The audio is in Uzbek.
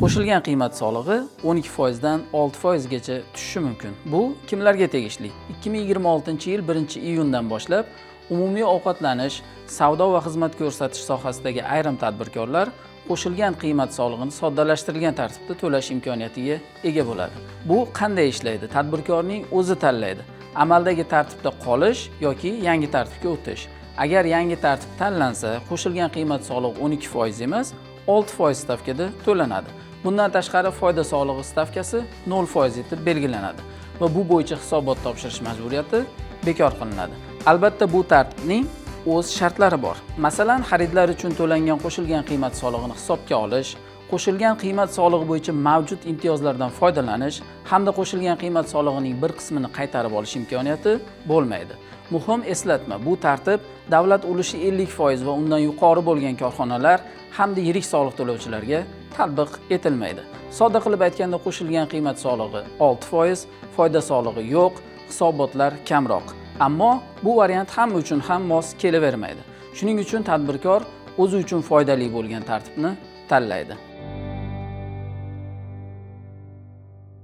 Qo'shilgan qiymat solig'i 12% dan 6% gacha tushishi mumkin. Bu kimlarga tegishli? 2026-yil 1-iyundan boshlab umumiy ovqatlanish, savdo va xizmat ko'rsatish sohasidagi ayrim tadbirkorlar qo'shilgan qiymat solig'ini soddalashtirilgan tartibda to'lash imkoniyatiga ega bo'ladi. Bu qanday ishlaydi? Tadbirkorning o'zi tanlaydi. Amaldagi tartibda qolish yoki yangi tartibga o'tish. Agar yangi tartib tanlansa, qo'shilgan qiymat solig'i 12% emas, 6% stavkada to'lanadi. Bundan tashqari foyda solig'i stavkasi 0% etib belgilanadi va bu bo'yicha hisobot topshirish majburiyati bekor qilinadi. Albatta bu tartibning o'z shartlari bor. Masalan, xaridlar uchun to'langan qo'shilgan qiymat solig'ini hisobga olish, qo'shilgan qiymat solig'i bo'yicha mavjud imtiyozlardan foydalanish hamda qo'shilgan qiymat solig'ining bir qismini qaytarib olish imkoniyati bo'lmaydi. Muhim eslatma, bu tartib davlat ulushi 50% va undan yuqori bo'lgan korxonalar hamda yirik soliq to'lovchilarga tatbiq etilmaydi. Sodda qilib aytganda, qo'shilgan qiymat solig'i 6%, foyda solig'i yo'q, hisobotlar kamroq. Ammo bu variant hamma uchun ham mos kelavermaydi. Shuning uchun tadbirkor o'zi uchun foydali bo'lgan tartibni tanlaydi.